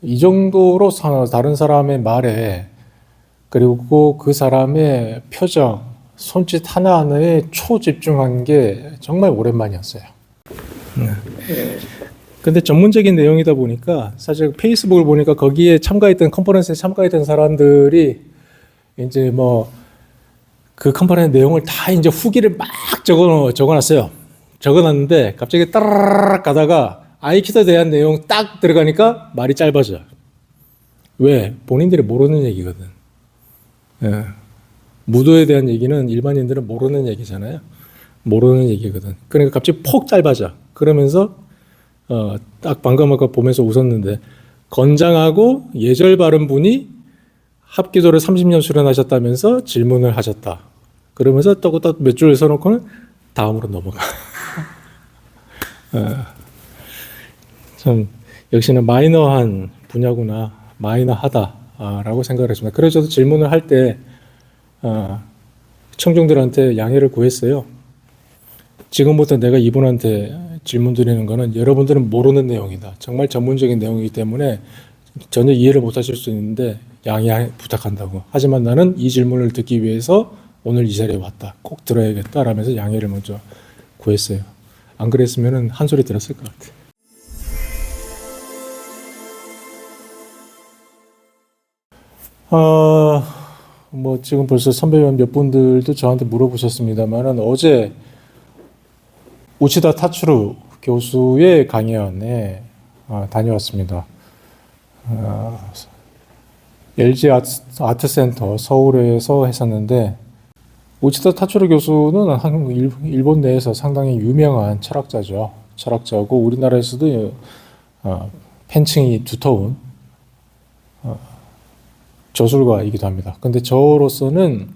이 정도로 다른 사람의 말에 그리고 그 사람의 표정, 손짓 하나하나에 초집중한 게 정말 오랜만이었어요. 근데 전문적인 내용이다 보니까 사실 페이스북을 보니까 거기에 참가했던 컨퍼런스에 참가했던 사람들이 이제 뭐 그 컨퍼런스 내용을 다 이제 후기를 막 적어놨어요. 적어놨는데 갑자기 따라락 가다가 아이키도에 대한 내용 딱 들어가니까 말이 짧아져. 왜? 본인들이 모르는 얘기거든. 예. 무도에 대한 얘기는 일반인들은 모르는 얘기잖아요. 모르는 얘기거든. 그러니까 갑자기 폭 짧아져. 그러면서 딱 방금 아까 보면서 웃었는데 건장하고 예절 바른 분이 합기도를 30년 수련하셨다면서 질문을 하셨다. 그러면서 또 몇 줄 써놓고는 다음으로 넘어가. 참 역시나 마이너한 분야구나, 마이너하다라고 생각을 했습니다. 그래서 저도 질문을 할 때 청중들한테 양해를 구했어요. 지금부터 내가 이분한테 질문 드리는 거는 여러분들은 모르는 내용이다. 정말 전문적인 내용이기 때문에 전혀 이해를 못 하실 수 있는데 양해 부탁한다고. 하지만 나는 이 질문을 듣기 위해서 오늘 이 자리에 왔다. 꼭 들어야겠다 라면서 양해를 먼저 구했어요. 안 그랬으면 한 소리 들었을 것 같아요. 뭐 지금 벌써 선배 몇 분들도 저한테 물어보셨습니다만 어제 우치다 타츠루 교수의 강연에 다녀왔습니다. LG 아트센터 서울에서 했었는데 우치다 타츠루 교수는 일본 내에서 상당히 유명한 철학자죠. 철학자고 우리나라에서도 팬층이 두터운 저술가이기도 합니다. 근데 저로서는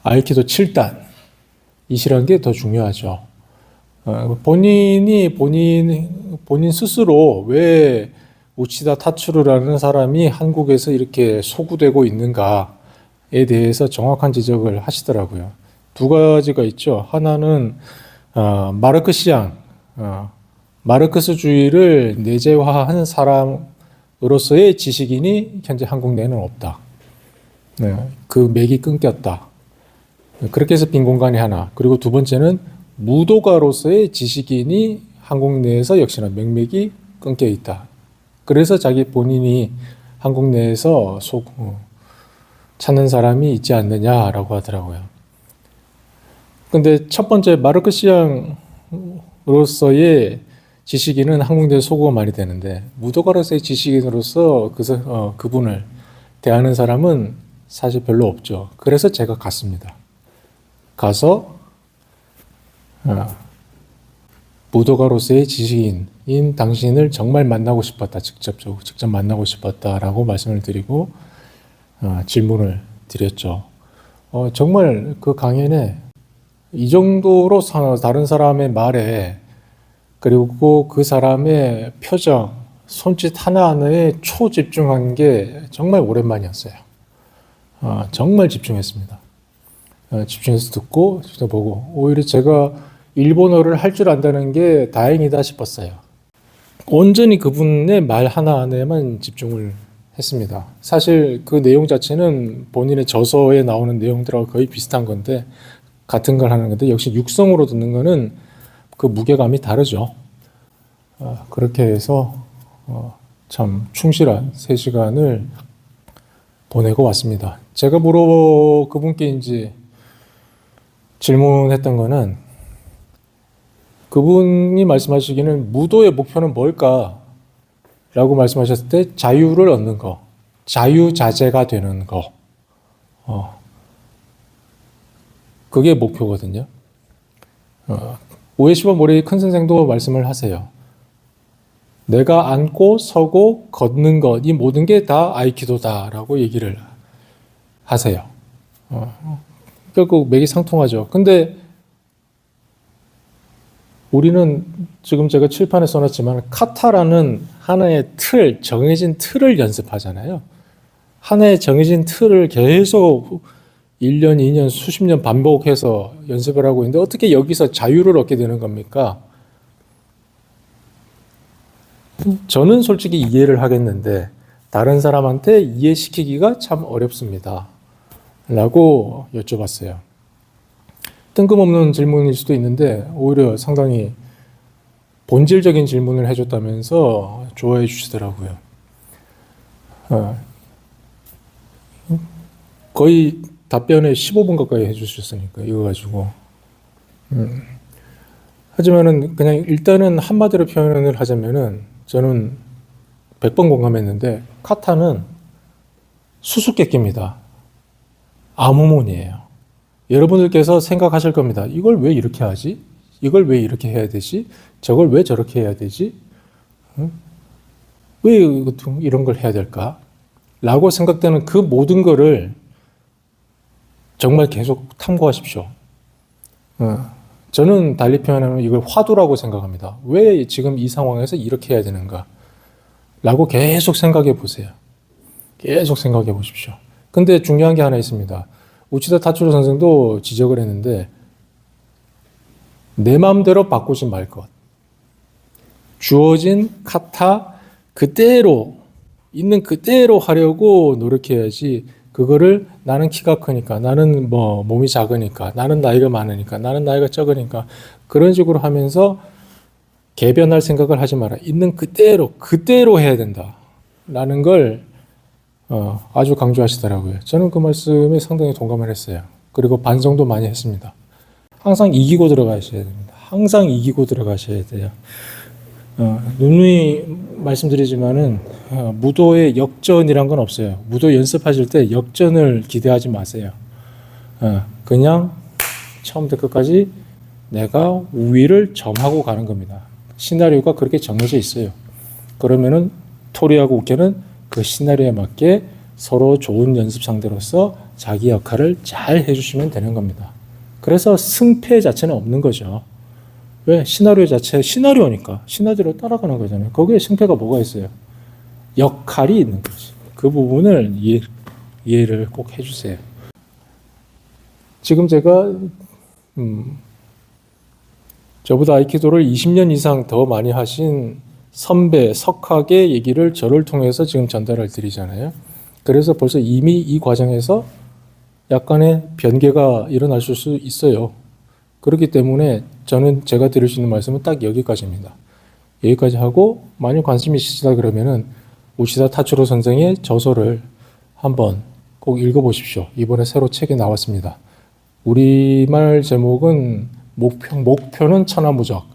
아이키도 7단이시라는 게 더 중요하죠. 본인 스스로 왜 우치다 타츠루라는 사람이 한국에서 이렇게 소구되고 있는가에 대해서 정확한 지적을 하시더라고요. 두 가지가 있죠. 하나는 마르크시앙, 마르크스주의를 내재화한 사람으로서의 지식인이 현재 한국 내에는 없다. 네, 그 맥이 끊겼다. 그렇게 해서 빈 공간이 하나. 그리고 두 번째는 무도가로서의 지식인이 한국 내에서 역시나 맥이 끊겨 있다. 그래서 자기 본인이 한국 내에서 찾는 사람이 있지 않느냐라고 하더라고요. 근데 첫 번째 마르크시앙으로서의 지식인은 한국 내에서 소구가 많이 되는데 무도가로서의 지식인으로서 그분을 대하는 사람은 사실 별로 없죠. 그래서 제가 갔습니다. 가서 무도가로서의 지식인인 당신을 정말 만나고 싶었다. 직접 만나고 싶었다라고 말씀을 드리고 질문을 드렸죠. 정말 그 강연에 이 정도로 다른 사람의 말에 그리고 그 사람의 표정, 손짓 하나하나에 초집중한 게 정말 오랜만이었어요. 정말 집중했습니다. 집중해서 듣고 보고 오히려 제가 일본어를 할 줄 안다는 게 다행이다 싶었어요. 온전히 그분의 말 하나하나에만 집중을 했습니다. 사실 그 내용 자체는 본인의 저서에 나오는 내용들하고 거의 비슷한 건데 같은 걸 하는 건데 역시 육성으로 듣는 거는 그 무게감이 다르죠. 그렇게 해서 참 충실한 3시간을 보내고 왔습니다. 제가 그분께 이제 질문했던 거는 그분이 말씀하시기는 무도의 목표는 뭘까? 라고 말씀하셨을 때 자유를 얻는 거, 자유자재가 되는 거. 그게 목표거든요. 우에시바 모레이 큰 선생도 말씀을 하세요. 내가 앉고 서고 걷는 것, 이 모든 게 다 아이키도다라고 얘기를 하세요. 결국 맥이 상통하죠. 근데 우리는 지금 제가 칠판에 써놨지만 카타라는 하나의 정해진 틀을 연습하잖아요. 하나의 정해진 틀을 계속 1년, 2년, 수십 년 반복해서 연습을 하고 있는데 어떻게 여기서 자유를 얻게 되는 겁니까? 저는 솔직히 이해를 하겠는데 다른 사람한테 이해시키기가 참 어렵습니다. 라고 여쭤봤어요. 뜬금없는 질문일 수도 있는데 오히려 상당히 본질적인 질문을 해줬다면서 좋아해 주시더라고요. 거의 답변에 15분 가까이 해주셨으니까 이거 가지고. 하지만은 그냥 일단은 한마디로 표현을 하자면은 저는 100번 공감했는데 카타는 수수께끼입니다. 아무문이에요. 여러분들께서 생각하실 겁니다. 이걸 왜 이렇게 하지? 이걸 왜 이렇게 해야 되지? 저걸 왜 저렇게 해야 되지? 왜 이런 걸 해야 될까? 라고 생각되는 그 모든 거를 정말 계속 탐구하십시오. 저는 달리 표현하면 이걸 화두라고 생각합니다. 왜 지금 이 상황에서 이렇게 해야 되는가? 라고 계속 생각해 보세요. 계속 생각해 보십시오. 근데 중요한 게 하나 있습니다. 우치다 타츠로 선생도 지적을 했는데 내 마음대로 바꾸지 말 것. 주어진 카타 그대로 있는 그대로 하려고 노력해야지 그거를 나는 키가 크니까 나는 뭐 몸이 작으니까 나는 나이가 많으니까 나는 나이가 적으니까 그런 식으로 하면서 개변할 생각을 하지 마라. 있는 그대로 해야 된다. 라는 걸 아주 강조하시더라고요. 저는 그 말씀에 상당히 동감을 했어요. 그리고 반성도 많이 했습니다. 항상 이기고 들어가셔야 됩니다. 항상 이기고 들어가셔야 돼요. 누누이 말씀드리지만은 무도의 역전이란 건 없어요. 무도 연습하실 때 역전을 기대하지 마세요. 그냥 처음부터 끝까지 내가 우위를 점하고 가는 겁니다. 시나리오가 그렇게 정해져 있어요. 그러면은 토리하고 우케는 그 시나리오에 맞게 서로 좋은 연습 상대로서 자기 역할을 잘 해주시면 되는 겁니다. 그래서 승패 자체는 없는 거죠. 왜? 시나리오 자체 시나리오니까 시나리오로 따라가는 거잖아요. 거기에 승패가 뭐가 있어요? 역할이 있는 거지. 그 부분을 이해를 꼭 해주세요. 지금 제가 저보다 아이키도를 20년 이상 더 많이 하신 선배, 석학의 얘기를 저를 통해서 지금 전달을 드리잖아요. 그래서 벌써 이미 이 과정에서 약간의 변개가 일어날 수 있어요. 그렇기 때문에 저는 제가 드릴 수 있는 말씀은 딱 여기까지입니다. 여기까지 하고 만약 관심이 있으시다 그러면은 우치다 타츠로 선생의 저서를 한번 꼭 읽어보십시오. 이번에 새로 책이 나왔습니다. 우리말 제목은 목표는 천하무적.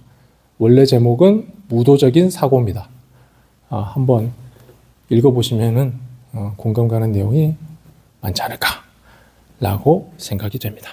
원래 제목은 무도적인 사고입니다. 한번 읽어보시면은 공감 가는 내용이 많지 않을까라고 생각이 됩니다.